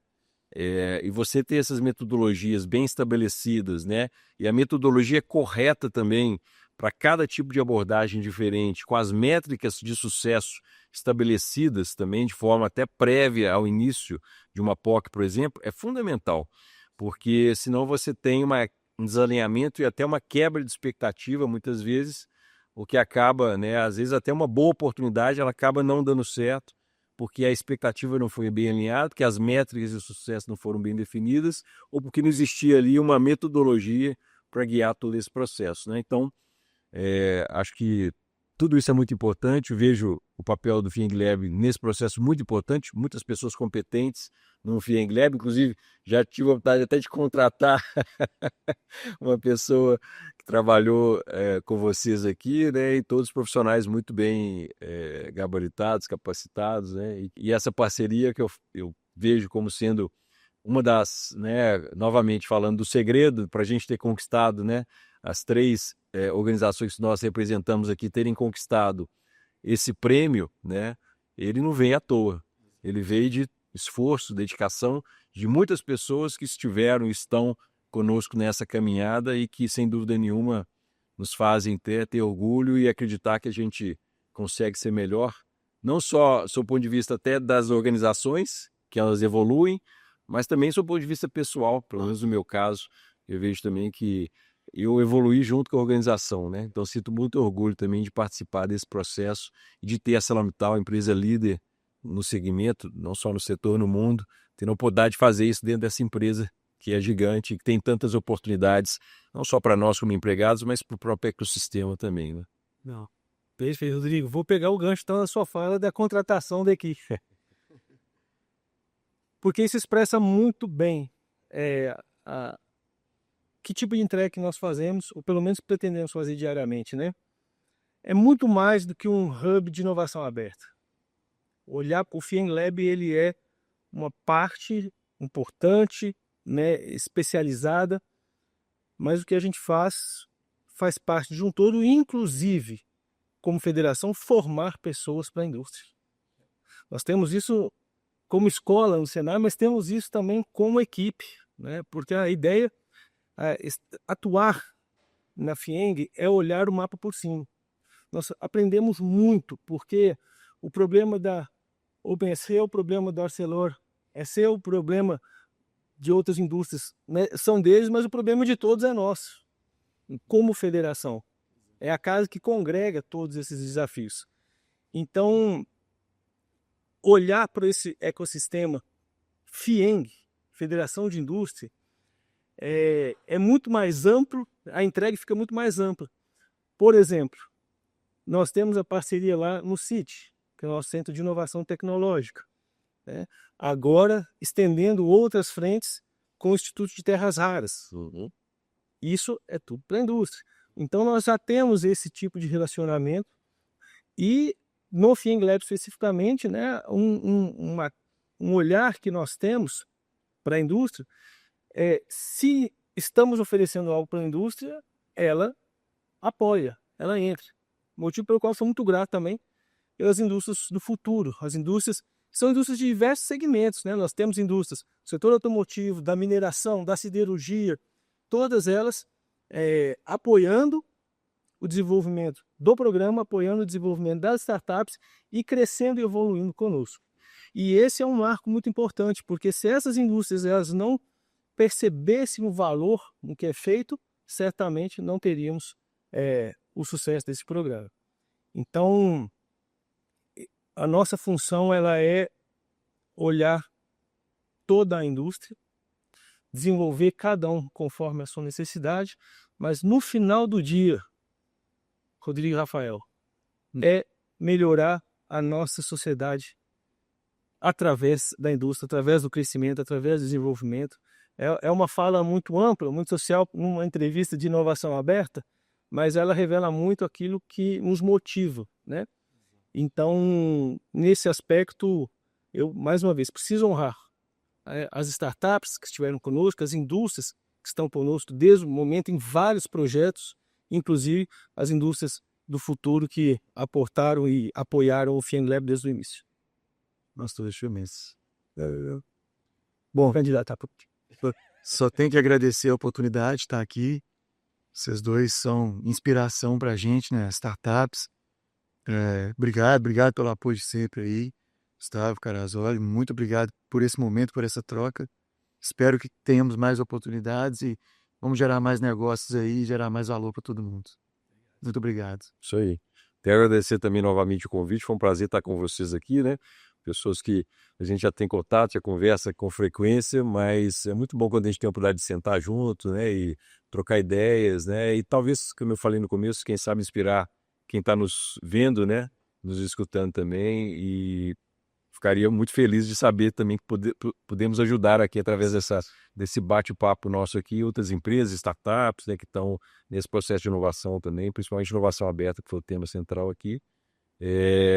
E você ter essas metodologias bem estabelecidas, né? E a metodologia correta também para cada tipo de abordagem diferente, com as métricas de sucesso estabelecidas também de forma até prévia ao início de uma POC, por exemplo, é fundamental, porque senão você tem um desalinhamento e até uma quebra de expectativa muitas vezes, o que acaba, né, às vezes até uma boa oportunidade, ela acaba não dando certo, porque a expectativa não foi bem alinhada, porque as métricas de sucesso não foram bem definidas, ou porque não existia ali uma metodologia para guiar todo esse processo, né? Então, acho que tudo isso é muito importante. Eu vejo o papel do FIENG Lab nesse processo muito importante, muitas pessoas competentes no FIENG Lab, inclusive já tive vontade até de contratar uma pessoa que trabalhou com vocês aqui, né, e todos profissionais muito bem gabaritados, capacitados, né, e essa parceria que eu vejo como sendo uma das, né, novamente falando do segredo para a gente ter conquistado, né, as 3 organizações que nós representamos aqui terem conquistado esse prêmio, né, ele não vem à toa, ele veio de esforço, dedicação de muitas pessoas que estiveram e estão conosco nessa caminhada e que, sem dúvida nenhuma, nos fazem ter orgulho e acreditar que a gente consegue ser melhor, não só do ponto de vista até das organizações, que elas evoluem, mas também do ponto de vista pessoal, pelo menos no meu caso, eu vejo também que eu evoluí junto com a organização, né? Então sinto muito orgulho também de participar desse processo e de ter a ArcelorMittal, a empresa líder no segmento, não só no setor, no mundo, tendo a oportunidade de fazer isso dentro dessa empresa que é gigante, que tem tantas oportunidades, não só para nós como empregados, mas para o próprio ecossistema também, né? Não. Perfeito, Rodrigo. Vou pegar o gancho então na sua fala da contratação da equipe. Porque isso expressa muito bem que tipo de entrega que nós fazemos, ou pelo menos pretendemos fazer diariamente, né? É muito mais do que um hub de inovação aberta. Olhar para o FIENG Lab, ele é uma parte importante, né, especializada, mas o que a gente faz parte de um todo, inclusive, como federação, formar pessoas para a indústria. Nós temos isso como escola no cenário, mas temos isso também como equipe, né? Porque a ideia atuar na FIENG é olhar o mapa por cima. Nós aprendemos muito, porque o problema da OpenSC é o problema da Arcelor, esse é o problema de outras indústrias, né? São deles, mas o problema de todos é nosso, como federação. É a casa que congrega todos esses desafios. Então, olhar para esse ecossistema FIENG, Federação de Indústria, é muito mais amplo, a entrega fica muito mais ampla. Por exemplo, nós temos a parceria lá no CIT, que é o nosso Centro de Inovação Tecnológica, né? Agora estendendo outras frentes com o Instituto de Terras Raras. Uhum. Isso é tudo para a indústria. Então nós já temos esse tipo de relacionamento e no FIENG Lab especificamente, né, um olhar que nós temos para a indústria se estamos oferecendo algo para a indústria, ela apoia, ela entra. Motivo pelo qual sou muito grato também pelas indústrias do futuro. As indústrias são indústrias de diversos segmentos, né? Nós temos indústrias do setor automotivo, da mineração, da siderurgia, todas elas apoiando o desenvolvimento do programa, apoiando o desenvolvimento das startups e crescendo e evoluindo conosco. E esse é um marco muito importante, porque se essas indústrias elas não percebessem o valor no que é feito, certamente não teríamos o sucesso desse programa. Então, a nossa função ela é olhar toda a indústria, desenvolver cada um conforme a sua necessidade, mas no final do dia, Rodrigo e Rafael, é melhorar a nossa sociedade através da indústria, através do crescimento, através do desenvolvimento. É uma fala muito ampla, muito social, numa entrevista de inovação aberta, mas ela revela muito aquilo que nos motiva, né? Então, nesse aspecto, eu, mais uma vez, preciso honrar as startups que estiveram conosco, as indústrias que estão conosco desde o momento em vários projetos, inclusive as indústrias do futuro que aportaram e apoiaram o FIENG Lab desde o início. Nós todos imenso. Bom, candidato, só tenho que agradecer a oportunidade de estar aqui. Vocês dois são inspiração para a gente, né? Startups. Obrigado pelo apoio de sempre aí, Gustavo Carazoli. Muito obrigado por esse momento, por essa troca. Espero que tenhamos mais oportunidades e vamos gerar mais negócios aí, gerar mais valor para todo mundo. Muito obrigado. Isso aí. Quero agradecer também novamente o convite. Foi um prazer estar com vocês aqui, né? Pessoas que a gente já tem contato, já conversa com frequência, mas é muito bom quando a gente tem a oportunidade de sentar junto, né? E trocar ideias, né? E talvez, como eu falei no começo, quem sabe inspirar quem está nos vendo, né? Nos escutando também, e ficaria muito feliz de saber também que podemos ajudar aqui através desse bate-papo nosso aqui, outras empresas, startups, né, que estão nesse processo de inovação também, principalmente inovação aberta, que foi o tema central aqui.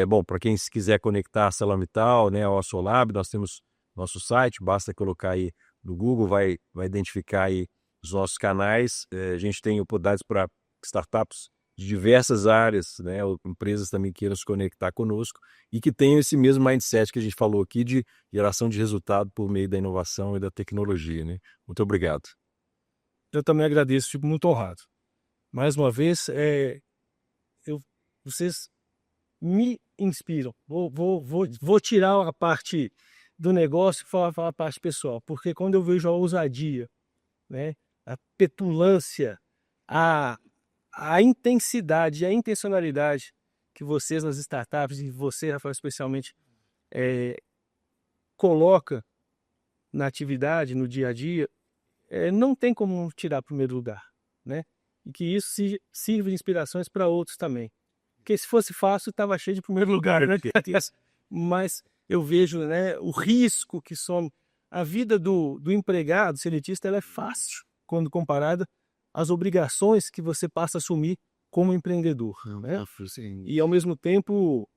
Bom, para quem quiser conectar a ArcelorMittal, né, ao Assolab, nós temos nosso site, basta colocar aí no Google, vai identificar aí os nossos canais. A gente tem oportunidades para startups de diversas áreas, né, ou empresas também queiram se conectar conosco e que tenham esse mesmo mindset que a gente falou aqui de geração de resultado por meio da inovação e da tecnologia, né? Muito obrigado. Eu também agradeço, fico muito honrado. Mais uma vez, vocês me inspiram. Vou tirar a parte do negócio e falar a parte pessoal, porque quando eu vejo a ousadia, né, a petulância, a intensidade, a intencionalidade que vocês nas startups, e você, Rafael, especialmente, coloca na atividade, no dia a dia, não tem como tirar primeiro lugar, né? E que isso sirva de inspirações para outros também. Porque se fosse fácil, estava cheio de primeiro lugar, né? Mas eu vejo, né, o risco que some. A vida do empregado seletista, ela é fácil quando comparada às obrigações que você passa a assumir como empreendedor, né? E ao mesmo tempo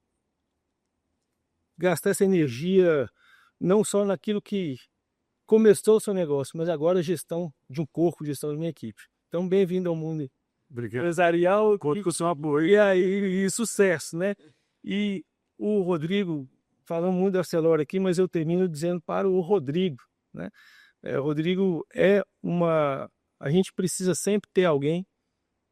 gastar essa energia não só naquilo que começou o seu negócio, mas agora a gestão de um corpo, gestão de uma equipe. Então, bem-vindo ao mundo empresarial. Conto com o seu apoio. E sucesso, né? E o Rodrigo, falando muito da Arcelor aqui, mas eu termino dizendo para o Rodrigo, né? Rodrigo a gente precisa sempre ter alguém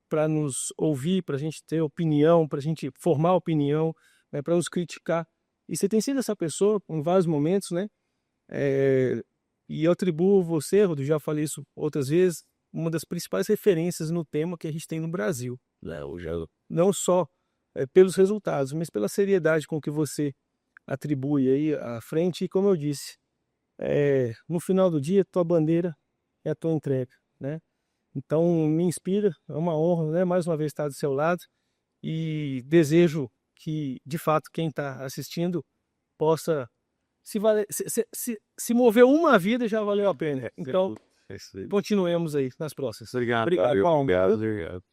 para nos ouvir, para a gente ter opinião, para a gente formar opinião, né, para nos criticar. E você tem sido essa pessoa em vários momentos, né? E eu atribuo você, Rodrigo, já falei isso outras vezes, uma das principais referências no tema que a gente tem no Brasil. Não só pelos resultados, mas pela seriedade com que você atribui aí à frente. E como eu disse, no final do dia, tua bandeira é a tua entrega, né? Então, me inspira, é uma honra, né, mais uma vez estar do seu lado, e desejo que, de fato, quem está assistindo possa se mover uma vida, já valeu a pena. Então, continuemos aí nas próximas. Obrigado. Obrigado. Obrigado.